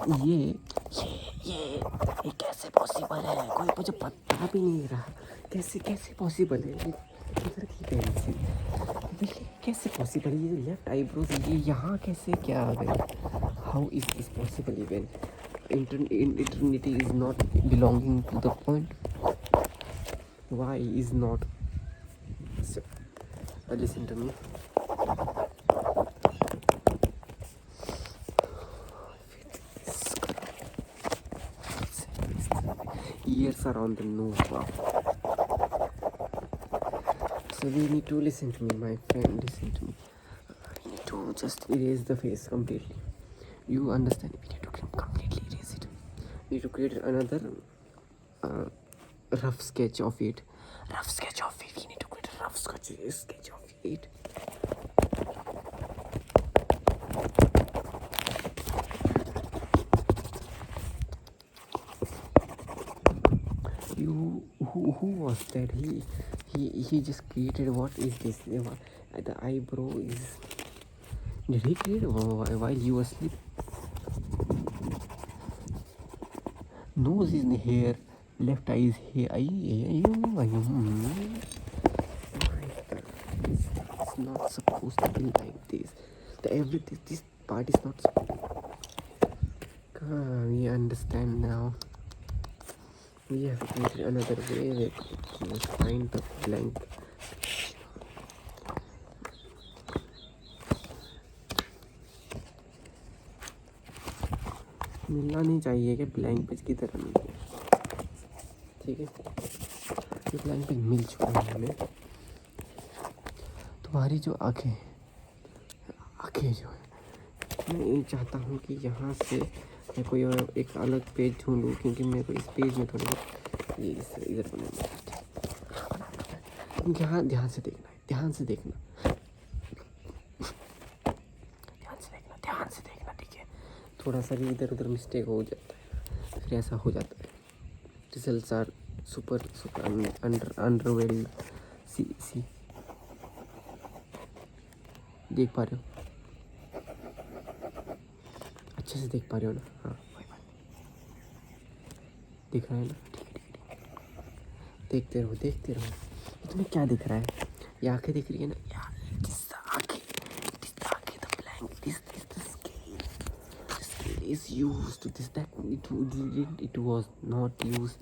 ये ये कैसे पॉसिबल है? कोई मुझे पता भी नहीं रहा कैसे कैसे पॉसिबल है। इधर की पेंसिल देखिए कैसे पॉसिबल, ये लेफ्ट आईब्रोज ये यहाँ कैसे क्या आ गए? How is this possible even? Eternity is not belonging to the point. Why is not? So, listen to me. Ears are on the nose now. So we need to listen to me, my friend. Listen to me. We need to just erase the face completely. You understand? We need to completely erase it. We need to create another rough sketch of it. Rough sketch of it. We need to create a rough sketch of it. Who was that? He just created. What is this? The eyebrow is. Did he create while you were asleep? Nose is here. Left eye is here. It's not supposed to be like this. This part is not. We understand now. We have created another way. Let's find the blank. मिलना नहीं चाहिए कि blank page की तरह मिल गया। ठीक है, ये ब्लैंक पेज मिल चुका है हमें। तुम्हारी जो आँखें जो है, मैं ये चाहता हूँ कि यहाँ से मैं कोई एक अलग पेज ढूंढूँ, क्योंकि मेरे को इस पेज में थोड़ा ये इधर बनाना है। यहाँ ध्यान से देखना है, ध्यान से देखना, ठीक है? थोड़ा सा भी इधर उधर मिस्टेक हो जाता है, फिर ऐसा हो जाता है। Results are super underwhelmed. See देख पा रहे हो? अच्छे से देख पा रहे हो ना? हाँ, कोई बात दिख रहा है ना? ठीक है। देखते रहो। तुम्हें क्या दिख रहा है? ये आंखें दिख रही है ना? The scale is used to this. It was not used.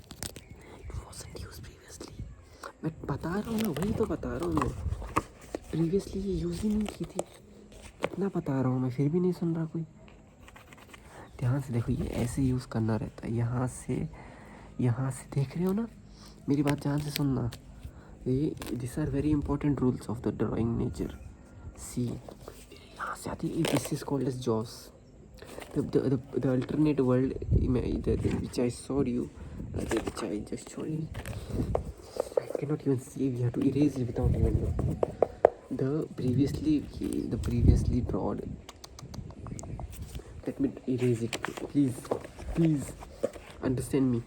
It wasn't used previously. मैं बता रहा हूँ ना, वही तो बता रहा हूँ मैं। प्रीवियसली ये यूज़ ही नहीं की थी। कितना बता रहा हूँ मैं, फिर भी नहीं सुन रहा कोई। ध्यान से देखो, ये ऐसे यूज़ करना रहता है। यहाँ से देख रहे हो ना? मेरी बात ध्यान से सुनना। This are very important rules of the drawing nature. See, यहाँ से आती है, this is called edge jaws. The alternate world which I showed you, which I just showed you, I cannot even see. We have to erase it without even the previously drawed. Let me erase it, please understand me.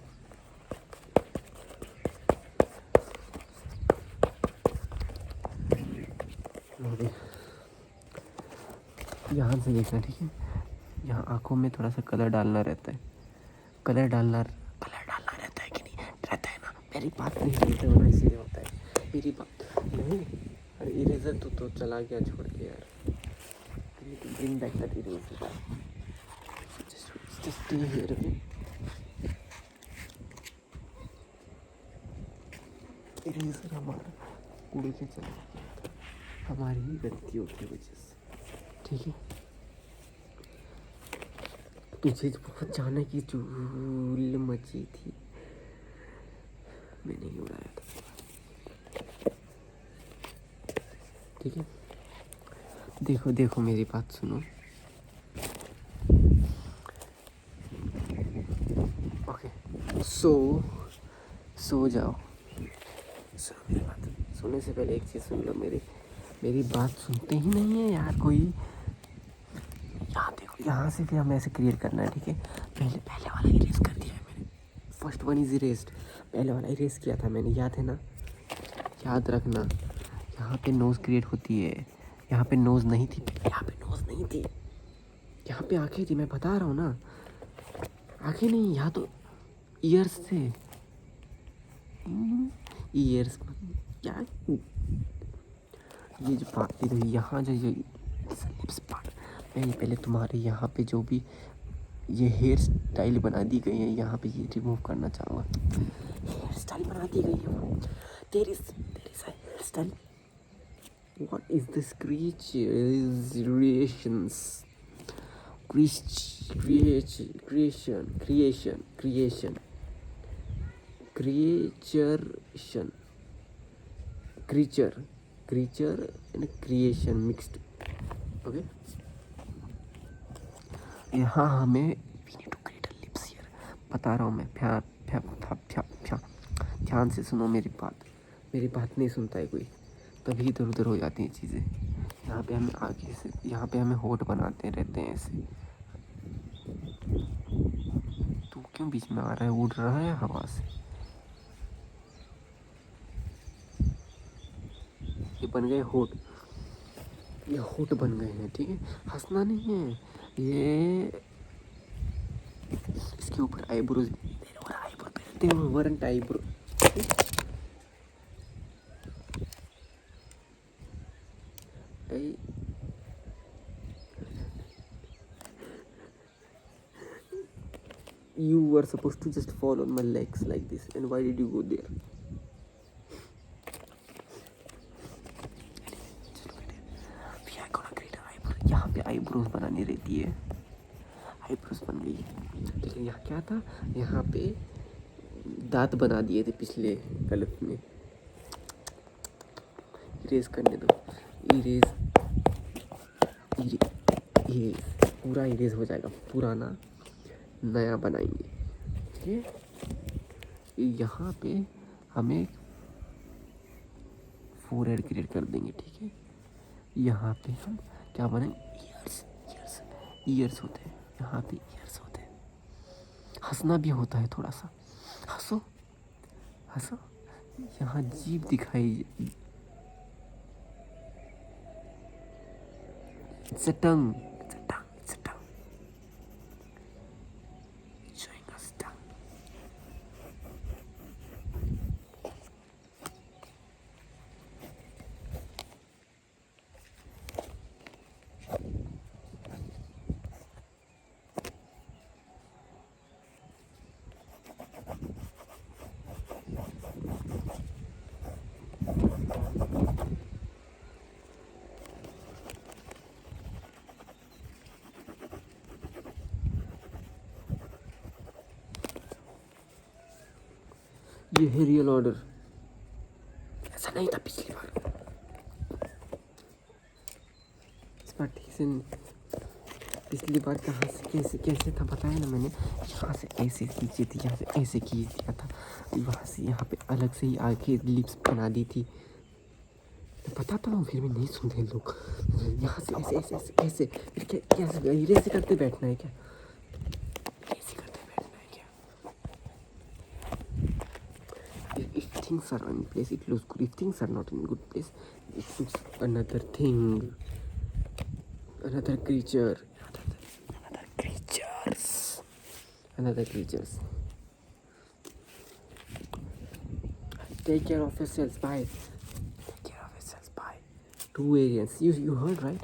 यहाँ से देखना, ठीक है? यहाँ आँखों में थोड़ा सा कलर डालना रहता है। कलर डालना रहता है कि नहीं रहता है ना? मेरी बात नहीं सुनते हो ना, इसीलिए होता है। मेरी बात नहीं। अरे इरेजर तो चला गया छोड़ के यार। Bring back that eraser. Just stay here, okay? Eraser हमारा उड़ के चला गया, हमारी ही गलतियों की वजह से। ठीक है, तुझे बहुत जाने की चूल मची थी, मैंने ही उड़ाया था। ठीक है, देखो मेरी बात सुनो। ओके, सो जाओ। सुनो मेरी बात, सोने से पहले एक चीज़ सुन लो। मेरी बात सुनते ही नहीं है यार कोई। यहाँ देखो, यहाँ से फिर हमें ऐसे क्रिएट करना है। ठीक है, पहले वाला इरेज कर दिया है मैंने। First one is erased. पहले वाला इरेज किया था मैंने, याद है ना? याद रखना, यहाँ पे नोज़ क्रिएट होती है। यहाँ पे नोज़ नहीं थी, यहाँ पे आँखें थी, मैं बता रहा हूँ ना। आगे नहीं, यहाँ तो ईयर्स थे। ईयर्स क्या, ये जो पार्टी तो यहाँ जो लिप्स पार्ट, मैं पहले तुम्हारे यहाँ पे जो भी ये हेयर स्टाइल बना दी गई है, यहाँ पे ये रिमूव करना चाहूँगा। हेयर स्टाइल बना दी गई है, there is hair style. What is this creature and creation mixed. Okay, यहाँ हमें we need to create a lips here. बता रहा हूँ मैं, ध्यान से सुनो मेरी बात नहीं सुनता है कोई, तभी इधर उधर हो जाती हैं चीज़ें। यहाँ पे हमें आगे से, यहाँ पे हमें होठ बनाते रहते हैं ऐसे। तू क्यों बीच में आ रहा है, उड़ रहा है हवा से। ये बन गए होठ, ये होठ बन गए हैं, ठीक है। हंसना नहीं है, ये इसके ऊपर आईब्रोज पहनते हैं, weren't eyebrow. You were supposed to just fall on my legs like this, and why did you go there? We are gonna create an eyebrow. यहाँ पे आईब्रोज बनानी रहती है, आईब्रोज बन गई। लेकिन यहाँ क्या था, यहाँ पे दांत बना दिए थे पिछले गलत में। इरेज करने दो, इरेज पूरा इरेज हो जाएगा, पुराना नया बनाएंगे, ठीक है। यहाँ पे हमें फोरहेड क्रिएट कर देंगे, ठीक है। यहाँ पे हम क्या बनाएंगे, ईयर्स होते हैं, यहाँ पे ईयर्स होते हैं। हंसना भी होता है थोड़ा सा, हंसो। यहाँ जीभ दिखाई, it's a tongue. Showing us tongue. ये है रियल ऑर्डर, ऐसा नहीं था पिछली बार। इस बार ठीक से, पिछली बार कहाँ से कैसे था बताया ना मैंने। यहाँ से ऐसे खींची थी, यहाँ से ऐसे खींच दिया था, वहाँ से यहाँ पे अलग से ही आगे लिप्स बना दी थी। मैं बताता हूँ फिर भी नहीं सुनते लोग। यहाँ से ऐसे ऐसे ऐसे ऐसे, फिर क्या ऐसे करते बैठना है क्या, ऐसे करते बैठना है क्या। If things are in place, it looks good. If things are not in good place, it looks another thing, another creature, another creatures. Take care of yourselves. Bye. Take care of yourselves. Bye. 2 aliens. You heard right?